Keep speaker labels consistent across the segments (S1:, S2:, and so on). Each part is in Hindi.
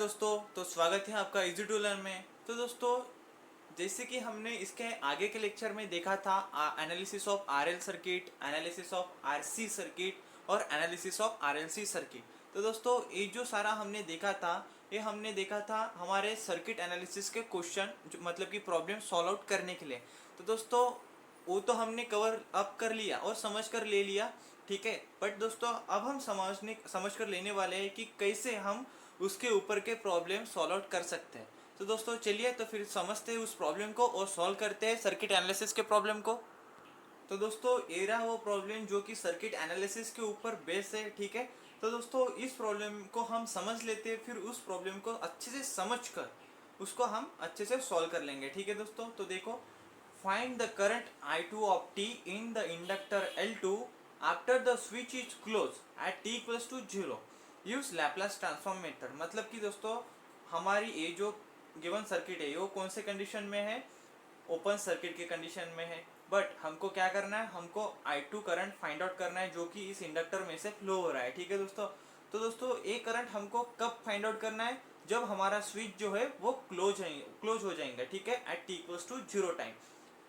S1: दोस्तों, तो स्वागत है आपका इजी टू लर्न में। तो दोस्तों, जैसे कि हमने इसके आगे के लेक्चर में देखा था analysis of RL circuit, analysis of RC circuit और एनालिसिस ऑफ आरएलसी सर्किट। तो दोस्तों, ये जो सारा हमने देखा था, ये हमने देखा था हमारे सर्किट एनालिसिस के क्वेश्चन, जो मतलब कि प्रॉब्लम सॉल्व आउट करने के लिए। तो दोस्तों, वो तो हमने कवर अप कर लिया और समझ कर ले लिया, ठीक है। बट दोस्तों, अब हम समझ कर लेने वाले हैं कि कैसे हम उसके ऊपर के प्रॉब्लम सॉल्व आउट कर सकते हैं। तो दोस्तों चलिए, तो फिर समझते हैं उस प्रॉब्लम को और सॉल्व करते हैं सर्किट एनालिसिस के प्रॉब्लम को। तो दोस्तों, ये रहा वो प्रॉब्लम जो कि सर्किट एनालिसिस के ऊपर बेस है, ठीक है। तो दोस्तों, इस प्रॉब्लम को हम समझ लेते हैं, फिर उस प्रॉब्लम को अच्छे से समझ कर उसको हम अच्छे से सॉल्व कर लेंगे, ठीक है दोस्तों। तो देखो, find the current I2 of t in the inductor L2 after the switch is closed at t equals to 0. Use Laplace transform method. मतलब कि दोस्तों, हमारी ये जो गिवन सर्किट है वो कौन से कंडीशन में है? ओपन सर्किट के कंडीशन में है। बट हमको क्या करना है? हमको I2 करंट फाइंड आउट करना है जो कि इस इंडक्टर में से फ्लो हो रहा है, ठीक है दोस्तों। तो दोस्तों, ये करंट हमको कब फाइंड आउट करना है? जब हमारा स्विच जो है वो क्लोज हो जाएंगे, ठीक है, at t equals to 0 time.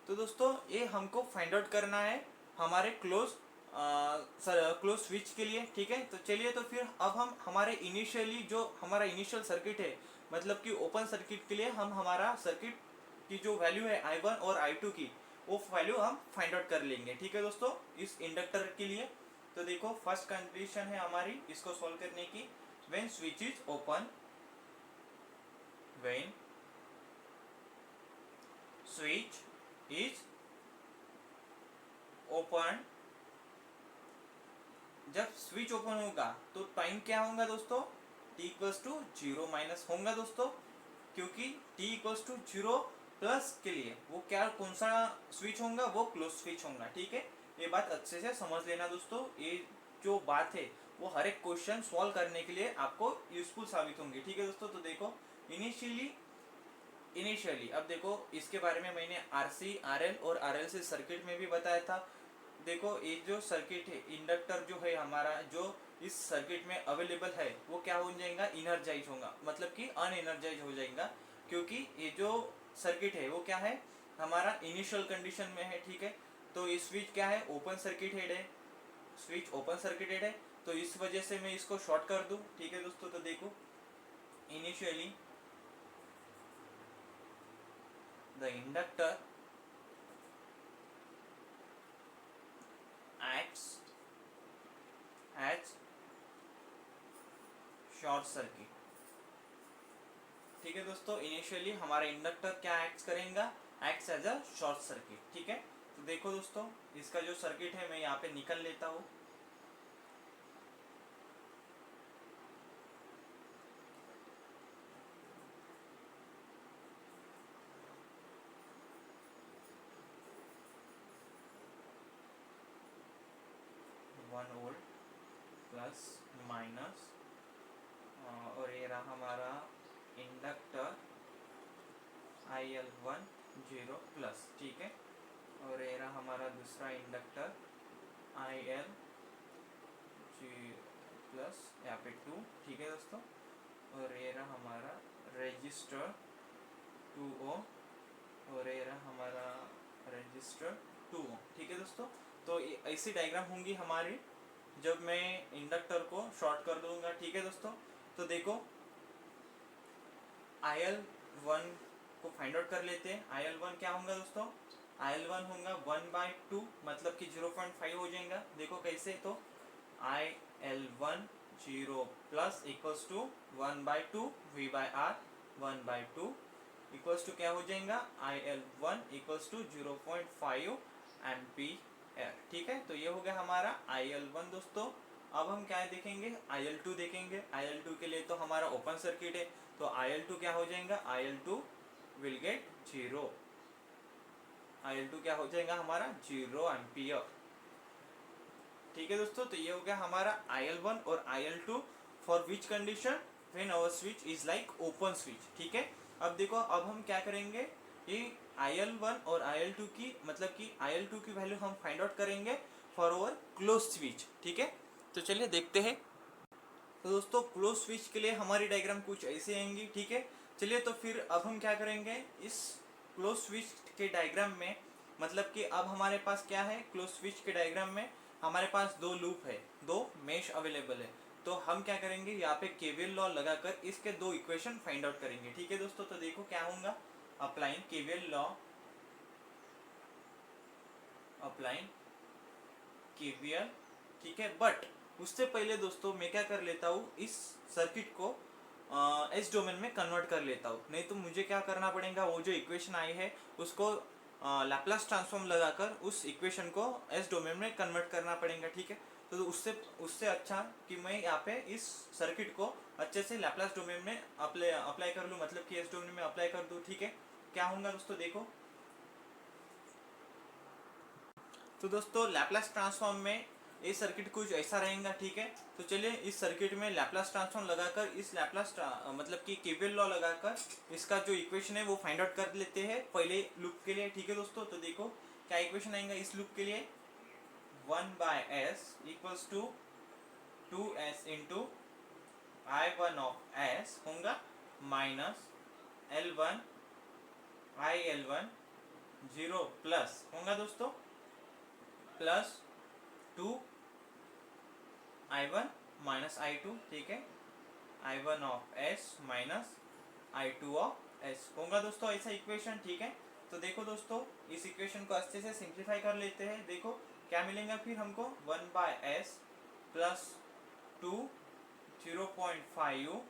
S1: तो दोस्तों, ये हमको फाइंड आउट करना है हमारे क्लोज स्विच के लिए, ठीक है। तो चलिए, तो फिर अब हम हमारे इनिशियली जो हमारा इनिशियल सर्किट है, मतलब कि ओपन सर्किट के लिए हम हमारा सर्किट की जो वैल्यू है I1 और I2 की, वो वैल्यू हम फाइंड आउट कर लेंगे, ठीक है दोस्तों, इस इंडक्टर के लिए। तो देखो, फर्स्ट कंडीशन है हमारी इसको सॉल्व करने की। When switch is open, when switch is open, जब स्विच ओपन होगा तो टाइम क्या होगा दोस्तों? t इक्वल्स टू 0 माइनस होगा दोस्तों, क्योंकि t इक्वल्स टू 0 प्लस के लिए वो क्या, कौन सा स्विच होगा? वो क्लोज स्विच होगा, ठीक है। ये बात अच्छे से समझ लेना दोस्तों। ये जो बात है वो हर एक क्वेश्चन सॉल्व करने के लिए आपको यूजफुल साबित होंगे, ठीक है दोस्तों। तो देखो, इनिशियली अब देखो, इसके बारे में मैंने आरसी, आरएल और आरएलसी सर्किट में भी बताया था। देखो, ये जो सर्किट है, इंडक्टर जो है हमारा, जो इस सर्किट में अवेलेबल है, वो क्या हो जाएगा? इनर्जाइज होगा, मतलब कि अनएनर्जाइज हो जाएगा, क्योंकि ये जो सर्किट है वो क्या है? हमारा इनिशियल कंडीशन में है, ठीक है। तो ये स्विच क्या है? ओपन सर्किटेड है, स्विच ओपन सर्किटेड है। तो इस वजह से मैं इसको शॉर्ट कर दूं, ठीक है दोस्तों। तो देखो, initially the inductor acts as short circuit, ठीक है दोस्तों। इनिशियली हमारा इंडक्टर क्या एक्ट करेगा? Acts as a short circuit, ठीक है। तो देखो दोस्तों, इसका जो सर्किट है मैं यहाँ पे निकल लेता हूँ। वन वोल्ट प्लस माइनस, और ये रहा हमारा इंडक्टर IL1 0 प्लस, ठीक है। और ये रहा हमारा दूसरा इंडक्टर IL प्लस, यहाँ पे 2, ठीक है दोस्तों। और ये रहा हमारा रजिस्टर 2 ओम, और ये रहा हमारा रजिस्टर 2 ओम, ठीक है दोस्तों। तो ऐसी डायग्राम होंगी हमारी जब मैं इंडक्टर को शॉर्ट कर दूंगा, ठीक है दोस्तों। तो देखो, IL1 को फाइंड आउट कर लेते हैं। IL1 क्या होगा दोस्तों? IL1 होगा 1/2, मतलब कि 0.5 हो जाएगा। देखो कैसे, तो IL1 0 plus equals to 1/2 V/R, 1/2 equals to क्या हो जाएगा? IL1 इक्वल्स टू 0.5 एम्पीयर, ठीक है। तो ये हो गया हमारा IL1 दोस्तों। अब हम क्या देखेंगे? IL2 देखेंगे। IL2 के लिए तो हमारा ओपन सर्किट है, तो IL2 क्या हो जाएगा? IL2 विल गेट 0, IL2 क्या हो जाएगा हमारा? 0 एम्पियर, ठीक है दोस्तों। तो ये हो गया हमारा IL1 और IL2 for which condition? When our switch is like open switch, ठीक है। अब देखो, अब हम क्या करेंगे? ये IL1 और IL2 की, मतलब कि IL2 की वैल्यू हम फाइंड आउट करेंगे फॉर ओवर क्लोज स्विच, ठीक है। तो चलिए देखते हैं। तो दोस्तों क्लोज स्विच के लिए हमारी डायग्राम कुछ ऐसे आएंगी, ठीक है। चलिए तो फिर अब हम क्या करेंगे, इस क्लोज स्विच के डायग्राम में, मतलब कि अब हमारे पास क्या है, क्लोज स्विच के डायग्राम में हमारे पास दो लूप है, दो मेश अवेलेबल है। तो हम क्या करेंगे, यहाँ पे केवीएल लॉ लगाकर इसके दो इक्वेशन फाइंड आउट करेंगे, ठीक है दोस्तों। तो देखो क्या होगा, applying KVL law, applying KVL, ठीक है। बट उससे पहले दोस्तों मैं क्या कर लेता हूँ, इस सर्किट को एस डोमेन में कन्वर्ट कर लेता हूँ। नहीं तो मुझे क्या करना पड़ेगा, वो जो इक्वेशन आई है उसको लैप्लास ट्रांसफॉर्म लगाकर उस इक्वेशन को एस डोमेन में कन्वर्ट करना पड़ेगा, ठीक है। तो उससे उससे अच्छा कि मैं यहाँ पे इस सर्किट को अच्छे से लैप्लास डोमेन में अप्लाई कर लूँ, मतलब कि एस डोमेन में अप्लाई कर दूँ, ठीक है। क्या होगा दोस्तों, देखो तो दोस्तों लैप्लास ट्रांसफॉर्म में ये सर्किट कुछ ऐसा रहेगा, ठीक है। तो चलिए इस सर्किट में लैप्लास ट्रांसफॉर्म लगाकर इस मतलब कि केवीएल लॉ लगाकर इसका जो इक्वेशन है वो फाइंड आउट कर लेते हैं पहले लूप के लिए, ठीक है दोस्तों। तो देखो क्या इक्वेशन आएगा इस लूप के लिए, 1/s equals to 2s into I1 of s होगा माइनस L1 IL1 0 प्लस होगा दोस्तों प्लस 2 I1 माइनस I2, ठीक है। I1 of s minus I2 of s होगा दोस्तों ऐसा इक्वेशन, ठीक है। तो देखो दोस्तों इस इक्वेशन को अच्छे से सिंप्लीफाई कर लेते हैं। देखो क्या मिलेगा फिर हमको, 1/s प्लस 2 0.5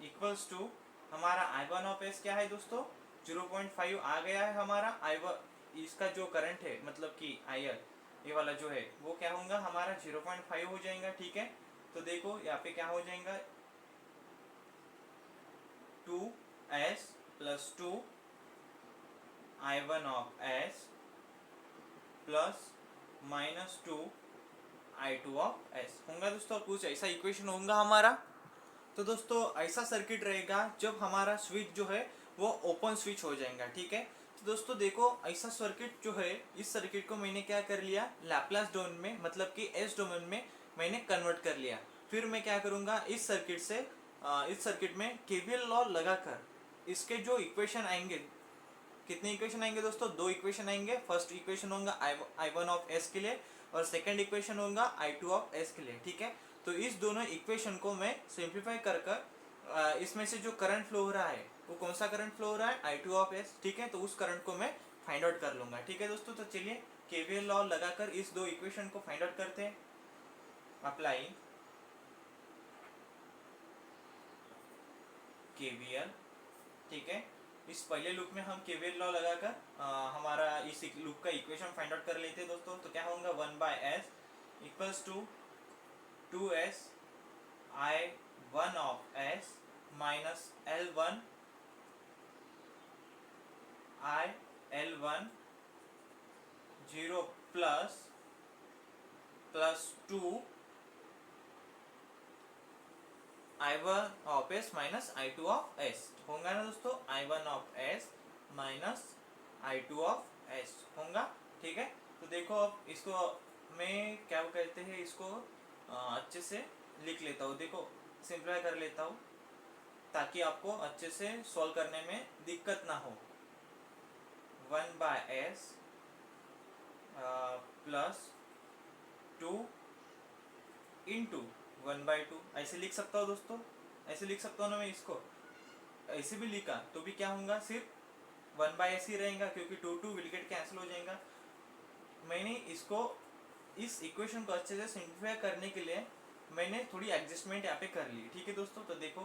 S1: इक्वल्स टू हमारा I1 ऑफ s क्या है दोस्तों, 0.5 आ गया है हमारा I1, इसका जो करंट है मतलब कि IL ये वाला जो है वो क्या होगा हमारा 0.5 हो जाएगा, ठीक है। तो देखो यहाँ पे क्या हो जाएगा, 2s plus 2 I1 of s plus minus 2 I2 of s होगा दोस्तों, कुछ ऐसा इक्वेशन होगा हमारा। तो दोस्तों ऐसा सर्किट रहेगा जब हमारा स्विच जो है वो ओपन स्विच हो जाएगा, ठीक है। तो दोस्तों देखो ऐसा सर्किट जो है, इस सर्किट को मैंने क्या कर लिया, लैप्लास डोमेन में मतलब कि एस डोमेन में मैंने कन्वर्ट कर लिया। फिर मैं क्या करूँगा, इस सर्किट से इस सर्किट में केवीएल लॉ लगाकर इसके जो इक्वेशन आएंगे, कितने इक्वेशन आएंगे दोस्तों, दो इक्वेशन आएंगे। फर्स्ट इक्वेशन होगा I1 ऑफ s के लिए और सेकंड इक्वेशन होगा I2 ऑफ s के लिए, ठीक है। तो इस दोनों इक्वेशन को मैं सिंप्लीफाई कर इसमें से जो करंट फ्लो हो रहा है वो कौन सा करंट फ्लो हो रहा है, I2 ऑफ s, ठीक है। तो उस करंट को मैं फाइंड आउट कर लूंगा, ठीक है दोस्तों। तो चलिए केवीएल लॉ लगाकर इस दो इक्वेशन को फाइंड आउट करते हैं। अप्लाइंग केवीएल, ठीक है। इस पहले लूप में हम केवीएल लॉ लगाकर हमारा इस लूप का इक्वेशन फाइंड आउट कर लेते हैं दोस्तों। तो क्या होगा, 1/s equals to 2s I1 of s minus L1 IL1 0 plus 2 I1 of s minus I2 of s होगा ना दोस्तों, I1 of s minus I2 of s होगा, ठीक है। तो देखो अब इसको मैं क्या कहते हैं, इसको अच्छे से लिख लेता हूँ, देखो सिंप्लीफाई कर लेता हूँ ताकि आपको अच्छे से सॉल्व करने में दिक्कत ना हो। 1/s प्लस 2 इंटू 1/2 ऐसे लिख सकता हूँ दोस्तों, ऐसे लिख सकता हूँ ना मैं इसको, ऐसे भी लिखा तो भी क्या होगा, सिर्फ 1/s ही रहेगा क्योंकि 2 विल गेट कैंसिल हो जाएगा। मैंने इसको इस इक्वेशन को अच्छे से सिंप्लीफाई करने के लिए मैंने थोड़ी एडजस्टमेंट यहाँ पे कर ली, ठीक है दोस्तों। तो देखो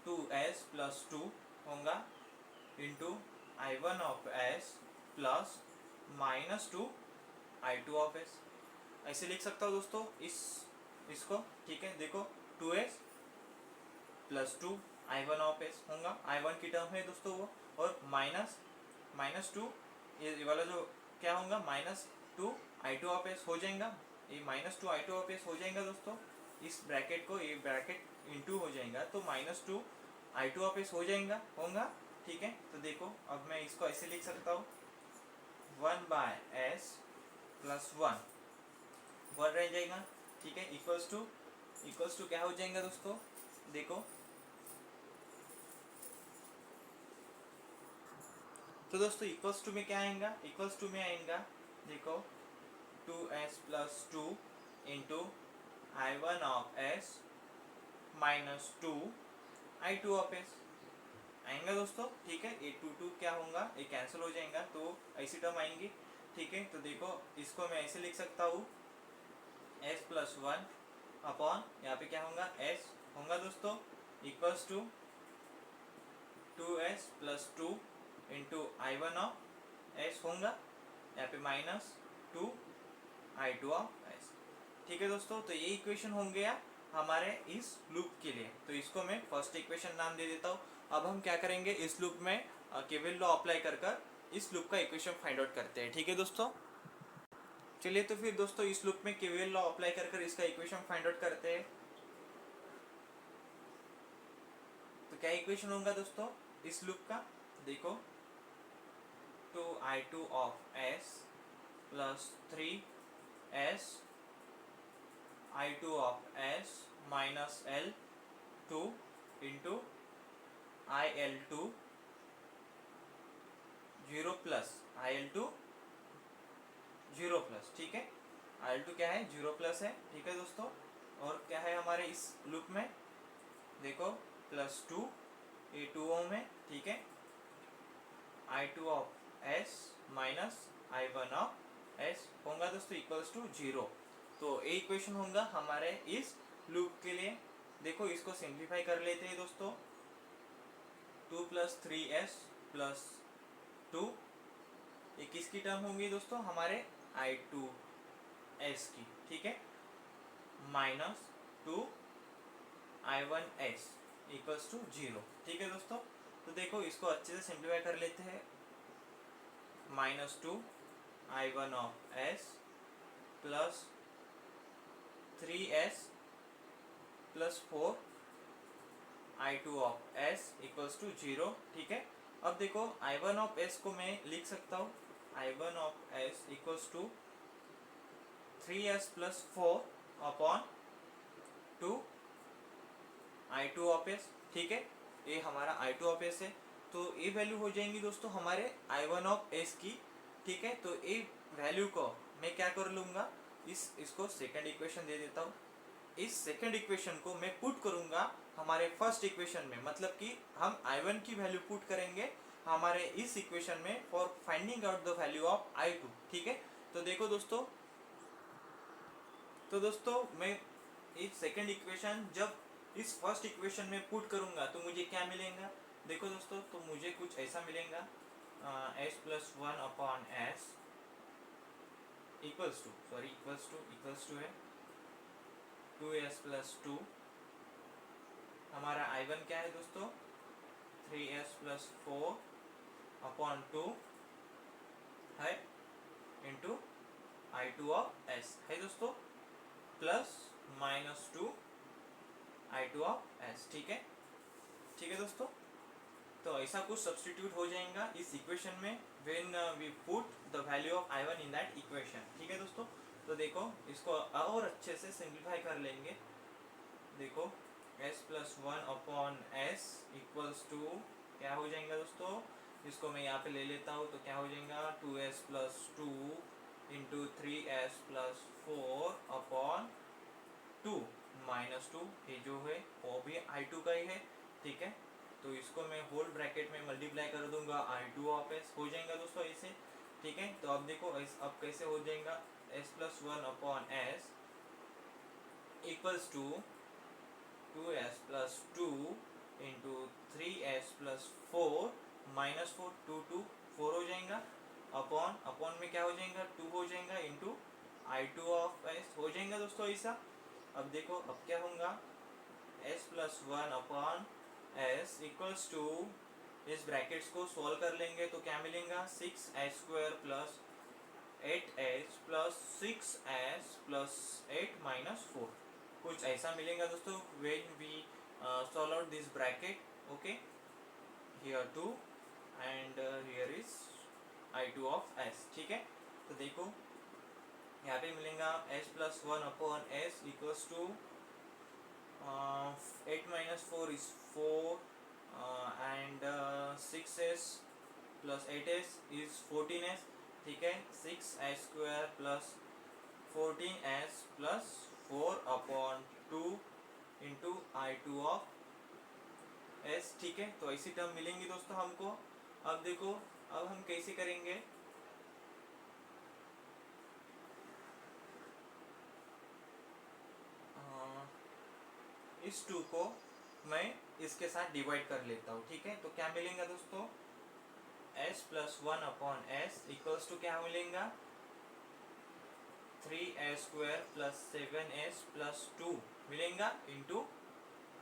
S1: 2s प्लस 2 होगा into I1 of s plus minus 2 I2 of s ऐसे लिख सकता हूँ दोस्तों इसको, ठीक है। देखो 2s plus 2 I1 of s होगा, I1 की टर्म है दोस्तों वो, और माइनस 2 ये वाला जो क्या होगा, माइनस 2 I2 ऑफ s हो जाएगा, ये माइनस 2 I2 ऑफ s हो जाएगा दोस्तों। इस ब्रैकेट को ये ब्रैकेट इंटू हो जाएगा तो माइनस 2 I2 ऑफ s हो जाएगा होगा, ठीक है। तो देखो अब मैं इसको ऐसे लिख सकता हूँ, 1/s प्लस 1 रह जाएगा ठीक है। इक्वल्स टू क्या हो जाएगा दोस्तों, देखो तो दोस्तों इक्वल्स टू में क्या आएगा, इक्वल्स टू में आएगा देखो 2s plus two into I1 of s minus two I2 of s आएंगा दोस्तों। ठीक है, ये टू क्या होगा, ये कैंसिल हो जाएगा तो ऐसी टर्म आएंगी। ठीक है, तो देखो इसको मैं ऐसे लिख सकता हूँ s प्लस वन अपॉन यहाँ पे क्या होगा s होगा दोस्तों equals to 2s plus two into I1 of s होगा यहाँ पे minus two I2 of s। ठीक है दोस्तों, तो ये इक्वेशन हो गया हमारे इस लूप के लिए। तो इसको मैं फर्स्ट इक्वेशन नाम दे देता हूँ। अब हम क्या करेंगे, इस लूप में केविल लॉ अप्लाई कर कर इस लूप का इक्वेशन फाइंड आउट करते हैं। ठीक है दोस्तों, चलिए तो फिर दोस्तों इस लूप में केवीएल लॉ अप्लाई कर कर इसका इक्वेशन फाइंड आउट करते हैं। तो क्या इक्वेशन होगा दोस्तों इस लूप का, देखो 2I2 of s plus 3s I2 of s minus L2 into IL2 0 plus IL2 0 plus. ठीक है, IL2 क्या है 0 प्लस है। ठीक है दोस्तों, और क्या है हमारे इस लूप में, देखो प्लस टू ये 2 ओम है। ठीक है, I2 of s minus I1 of s होगा दोस्तों इक्वल्स टू 0। तो ये इक्वेशन होगा हमारे इस लूप के लिए। देखो इसको सिंप्लीफाई कर लेते हैं दोस्तों, 2 प्लस 3s प्लस 2 ये किसकी टर्म होंगी दोस्तों, हमारे I2s की। ठीक है, माइनस 2 I1s इक्वल्स टू 0। ठीक है दोस्तों, तो देखो इसको अच्छे से सिंप्लीफाई कर लेते हैं, minus 2 I1 of s plus 3s plus 4 I2 of s equals to 0। ठीक है, अब देखो I1 ऑफ s को मैं लिख सकता हूँ I1 of s equals to 3s plus 4 upon 2 I2 of s। ठीक है, ये हमारा I2 ऑफ s है, तो ये वैल्यू हो जाएंगी दोस्तों हमारे I1 ऑफ s की। ठीक है, तो ये वैल्यू को मैं क्या कर लूँगा, इसको सेकंड इक्वेशन दे देता हूँ। इस सेकंड इक्वेशन को मैं पुट करूँगा हमारे फर्स्ट इक्वेशन में, मतलब कि हम I1 की वैल्यू पुट करेंगे हमारे इस इक्वेशन में for finding out the value of I2। ठीक है, तो देखो दोस्तों, मैं इस सेकंड इक्वेशन जब इस फर्स्ट इक्वेशन में पुट करूंगा तो मुझे क्या मिलेगा, देखो दोस्तों, तो मुझे कुछ ऐसा मिलेगा s plus one upon s equals to है 2s प्लस टू। हमारा I1 क्या है दोस्तों, 3s प्लस 4 अपॉन 2 है इंटू I2 ऑफ s है दोस्तों, plus minus 2 I2 of s। ठीक है दोस्तों, तो ऐसा कुछ सब्स्टिट्यूट हो जाएगा इस इक्वेशन में when we put the value of I1 in that equation. ठीक है दोस्तों, तो देखो इसको और अच्छे से सिंप्लीफाई कर लेंगे। देखो s plus one upon s equals to क्या हो जाएगा दोस्तों, इसको मैं यहाँ पे ले लेता हूँ तो क्या हो जाएगा 2s plus two into 3s plus 4 upon 2 minus 2, ये जो है वो भी I2 का ही है। ठीक है, तो इसको मैं होल ब्रैकेट में मल्टीप्लाई कर दूंगा I2 ऑफ s हो जाएगा दोस्तों ऐसे। ठीक है, तो अब देखो अब कैसे हो जाएगा, s plus one upon s equals to 2s plus two into 3s plus 4 minus 4 2 4 हो जाएगा, अपॉन में क्या हो जाएगा 2 हो जाएगा इंटू I2 ऑफ s हो जाएगा दोस्तों ऐसा। अब देखो अब क्या होगा, s plus one upon s equals to, इस ब्रैकेट्स को सॉल्व कर लेंगे तो क्या मिलेगा 6s square plus 8s plus 6s plus 8 minus 4, कुछ ऐसा मिलेगा दोस्तों when we solve out this bracket. Okay, here 2 and here is I2 of s। ठीक है, तो देखो यहाँ पे मिलेगा s plus one upon s equals to 8 minus 4 is 4 and 6s plus 8s is 14s, ठीक है। 6s square plus 14s plus 4 upon 2 into I2 of s, ठीक है। तो ऐसी टर्म मिलेंगी दोस्तों हमको। अब देखो अब हम कैसे करेंगे, इस 2 को मैं इसके साथ डिवाइड कर लेता हूँ, ठीक है। तो क्या मिलेगा दोस्तों, s plus one upon s equals to क्या मिलेगा, 3s square plus 7s plus 2 मिलेगा इंटू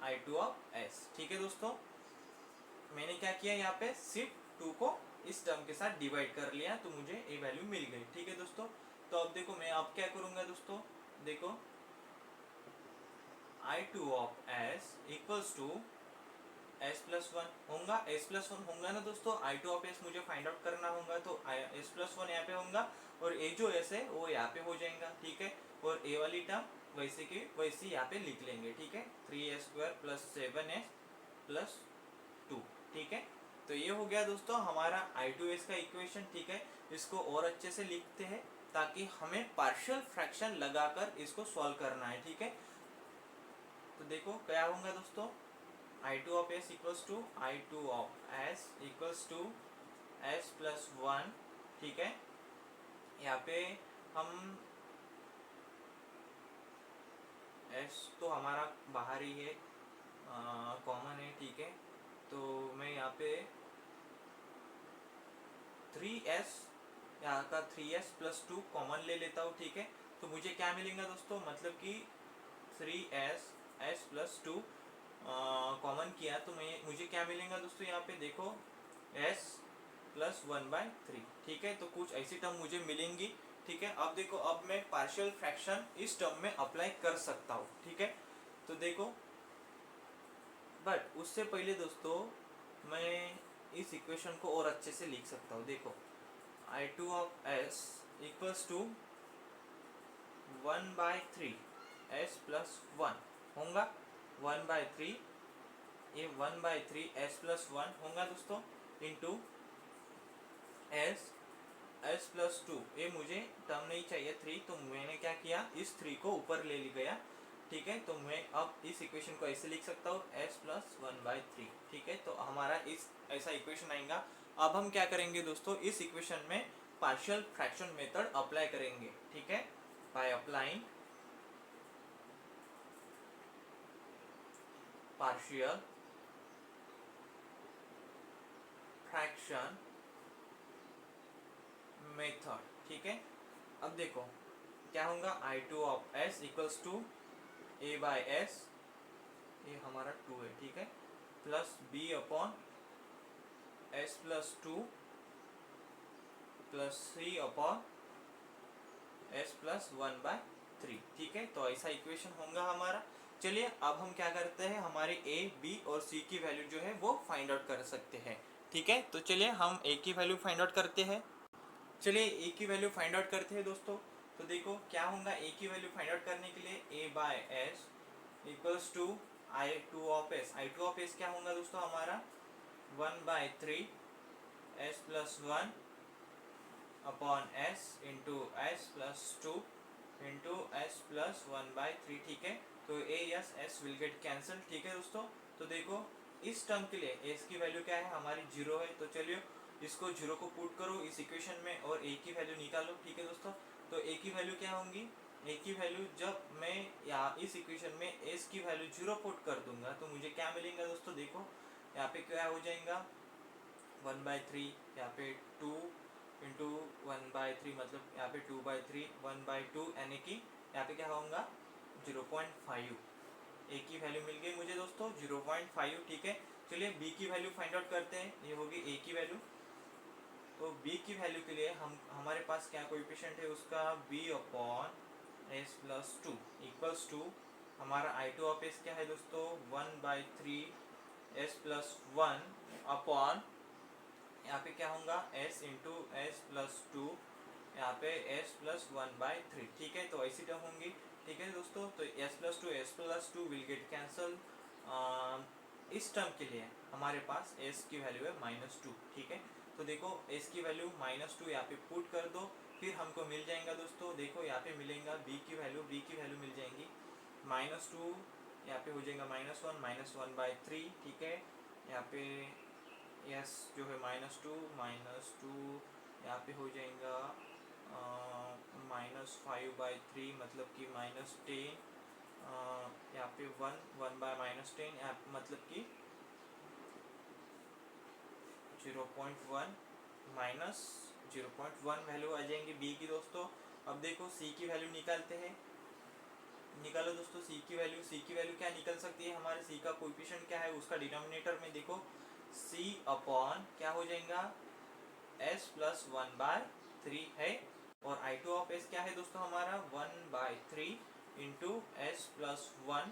S1: I2 ऑफ s, ठीक है दोस्तों। मैंने क्या किया, यहाँ पे सिर्फ 2 को इस टर्म के साथ डिवाइड कर लिया तो मुझे ये वैल्यू मिल गई, ठीक है दोस्तों। तो अब देखो मैं अब क्या करूँगा दोस्तों, देखो I2 of s equals to s plus one होगा, s प्लस वन होगा ना दोस्तों। I2 ऑफ s मुझे फाइंड आउट करना होगा तो s प्लस वन यहाँ पे होगा और a जो s है वो यहाँ पे हो जाएगा, ठीक है। और a वाली टर्म वैसे की वैसे यहाँ पे लिख लेंगे, ठीक है। 3s square plus 7s plus 2, ठीक है। तो ये हो गया दोस्तों हमारा I2s का इक्वेशन, ठीक है। इसको और अच्छे से लिखते हैं ताकि हमें पार्शियल फ्रैक्शन लगाकर इसको सॉल्व करना है, ठीक है। तो देखो क्या होगा दोस्तों, I2 of s equals to I2 of s equals to s plus one, ठीक है। यहाँ पे हम s तो हमारा बाहर ही है, कॉमन है, ठीक है। तो मैं यहाँ पे 3s यहाँ का 3s प्लस 2 कॉमन ले लेता हूँ, ठीक है। तो मुझे क्या मिलेगा दोस्तों, मतलब कि 3s s प्लस 2 कॉमन किया तो मुझे क्या मिलेगा दोस्तों, यहाँ पे देखो s प्लस 1/3, ठीक है। तो कुछ ऐसी टर्म मुझे मिलेंगी, ठीक है। अब देखो अब मैं पार्शियल फ्रैक्शन इस टर्म में अप्लाई कर सकता हूँ, ठीक है। तो देखो बट उससे पहले दोस्तों मैं इस इक्वेशन को और अच्छे से लिख सकता हूँ। देखो I2 of s equals to 1/3 s plus one होगा, 1/3 ये 1/3 s प्लस वन होगा दोस्तों इंटू s प्लस 2। ये मुझे टर्म नहीं चाहिए 3, तो मैंने क्या किया, इस 3 को ऊपर ले गया, ठीक है। तो मैं अब इस इक्वेशन को ऐसे लिख सकता हूँ s प्लस 1/3, ठीक है। तो हमारा इस ऐसा इक्वेशन आएगा। अब हम क्या करेंगे दोस्तों, इस इक्वेशन में पार्शियल फ्रैक्शन मेथड अप्लाई करेंगे, ठीक है। By applying partial fraction method, ठीक है। अब देखो क्या होगा, I2 of s equals to a by s, ये हमारा 2 है, ठीक है, plus b upon s plus 2 plus 3 upon s plus 1/3, ठीक है। तो ऐसा इक्वेशन होगा हमारा। चलिए अब हम क्या करते हैं, हमारे a, b और c की वैल्यू जो है वो फाइंड आउट कर सकते हैं, ठीक है। तो चलिए हम a की वैल्यू फाइंड आउट करते हैं। चलिए a की वैल्यू फाइंड आउट करते हैं दोस्तों। तो देखो क्या होगा, a की वैल्यू फाइंड आउट करने के लिए a by s equals to I2 of s। I2 of s क्या होगा दोस्तों हमारा 1/3 s plus one upon s into s plus 2 into s plus 1/3, ठीक है। तो a yes s will get cancel, ठीक है दोस्तों। तो देखो इस टर्म के लिए s की वैल्यू क्या है, हमारी 0 है। तो चलिए इसको 0 को पुट करो इस इक्वेशन में और a की वैल्यू निकालो, ठीक है दोस्तों। तो a की वैल्यू क्या होंगी, a की वैल्यू जब मैं यहाँ इस इक्वेशन में s की वैल्यू 0 पुट कर दूंगा तो मुझे क्या मिलेगा दोस्तों, देखो यहाँ पे क्या हो जाएगा 1/3, यहाँ पे 2 इंटू 1/3 मतलब यहाँ पे 2/3, 1/2 यानी कि यहाँ पे क्या होगा 0.5। a की वैल्यू मिल गई मुझे दोस्तों 0.5, ठीक है। चलिए b की वैल्यू फाइंड आउट करते हैं, ये होगी a की वैल्यू। तो b की वैल्यू के लिए हमारे पास क्या कोएफिशिएंट है उसका, b upon s plus 2 equals to हमारा I2 ऑफ s क्या है दोस्तों 1/3 s प्लस वन अपॉन यहाँ पे क्या होगा s इंटू s प्लस 2 यहाँ पे s प्लस 1/3, ठीक है। तो ऐसी टर्म होंगी, ठीक है दोस्तों। तो s+2 विल गेट कैंसल। इस टर्म के लिए हमारे पास s की वैल्यू है -2, ठीक है। तो देखो s की वैल्यू -2 यहाँ पे पुट कर दो, फिर हमको मिल जाएगा दोस्तों, देखो यहाँ पे मिलेगा b की वैल्यू मिल जाएंगी -2, यहाँ पे हो जाएगा -1 ठीक है। यहाँ पे s जो है -2 यहाँ पे हो जाएगा -5/3 मतलब कि -10, यहाँ पे 1/-10 यहाँ मतलब कि 0.1 -0.1 वैल्यू आ जाएंगी b की दोस्तों। अब देखो c की वैल्यू निकालते हैं, निकालो दोस्तों c की वैल्यू क्या निकल सकती है, हमारे c का कोएफिशिएंट क्या है, उसका डिनोमिनेटर में देखो c अपॉन क्या हो जाएगा s प्लस 1/3 है, और I2 ऑफ s क्या है दोस्तों हमारा 1/3 इंटू s प्लस 1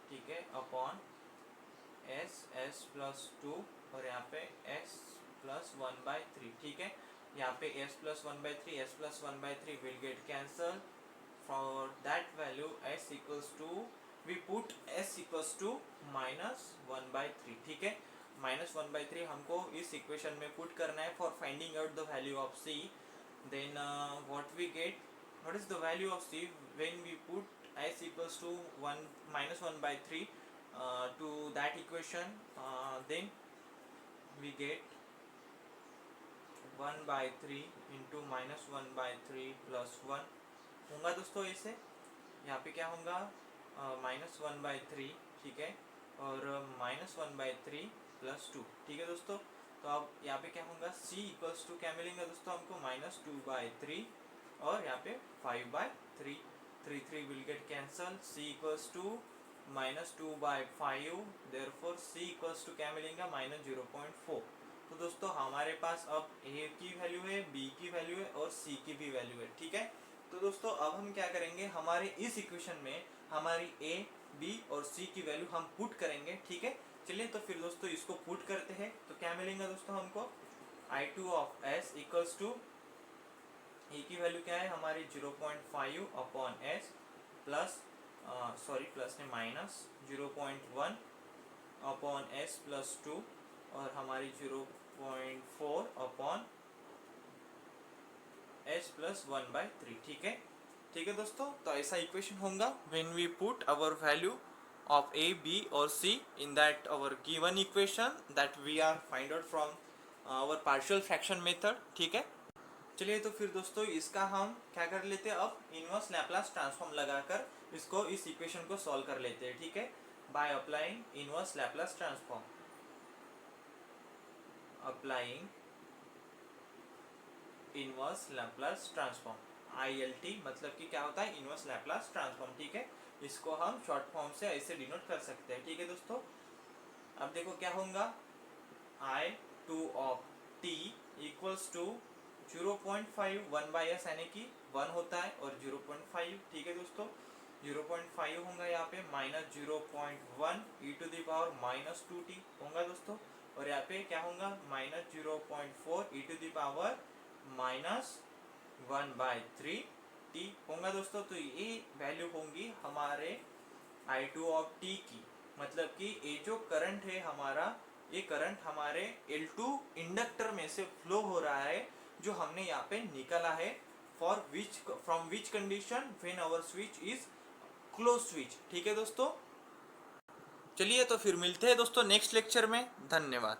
S1: ठीक है अपॉन s प्लस 2 और यहाँ पे s प्लस 1/3, ठीक है। यहाँ पे s plus 1/3 will get cancel. For that value s equals to we put s equals to -1/3, ठीक है। -1/3 हमको इस इक्वेशन में पुट करना है for finding out the value of c। Then what we get, what is the value of c when we put s equals to 1 to that equation, then we get 1/3 into -1/3 plus 1 होगा दोस्तों। ऐसे यहाँ पे क्या होगा -1/3, ठीक है, और -1/3 प्लस 2, ठीक है दोस्तों। तो अब यहाँ पे क्या होगा c इक्वल्स टू क्या मिलेंगे दोस्तों हमको -2/3 और यहाँ पे 5/3, 3 will get cancel, c equals to -2/5, therefore c equals to क्या मिलेगा -0.4। तो दोस्तों हमारे पास अब a की वैल्यू है, b की वैल्यू है और c की भी वैल्यू है, ठीक है। तो दोस्तों अब हम क्या करेंगे, हमारे इस इक्वेशन में हमारी a, b और c की वैल्यू हम पुट करेंगे, ठीक है। चलिए तो फिर दोस्तों इसको पुट करते हैं, तो क्या मिलेगा दोस्तों हमको I2 of s equals to a की वैल्यू क्या है हमारी 0.5 अपॉन s प्लस प्लस ने माइनस 0.1 अपॉन s प्लस 2 और हमारी 0.4 अपॉन s प्लस 1/3, ठीक है। ठीक है दोस्तों, तो ऐसा इक्वेशन होगा when we put our value of a, b और c in that our given equation that we are find out from our partial fraction method, ठीक है। चलिए तो फिर दोस्तों इसका हम क्या कर लेते हैं, अब इनवर्स लैप्लास ट्रांसफॉर्म लगाकर इसको इस इक्वेशन को सॉल्व कर लेते हैं, ठीक है, by applying inverse Laplace transform. Applying inverse Laplace transform, ILT मतलब कि क्या होता है इनवर्स लैप्लास ट्रांसफॉर्म, ठीक है। इसको हम शॉर्ट फॉर्म से ऐसे डिनोट कर सकते हैं, ठीक है दोस्तों। अब देखो क्या होगा I2 of t equals to 0.5 1/s यानी कि 1 होता है और 0.5, ठीक है दोस्तों। 0.5 होगा यहाँ पे -0.1 e to the power -2t होगा दोस्तों, और यहाँ पे क्या होगा -0.4 e to the power -1/3t होगा दोस्तों। तो ये वैल्यू होंगी हमारे I2 ऑफ t की, मतलब कि ये जो करंट है हमारा, ये करंट हमारे L2 इंडक्टर में से फ्लो हो रहा है, जो हमने यहाँ पे निकाला है for which from which condition when our switch is close switch, ठीक है दोस्तों। चलिए तो फिर मिलते हैं दोस्तों नेक्स्ट लेक्चर में, धन्यवाद।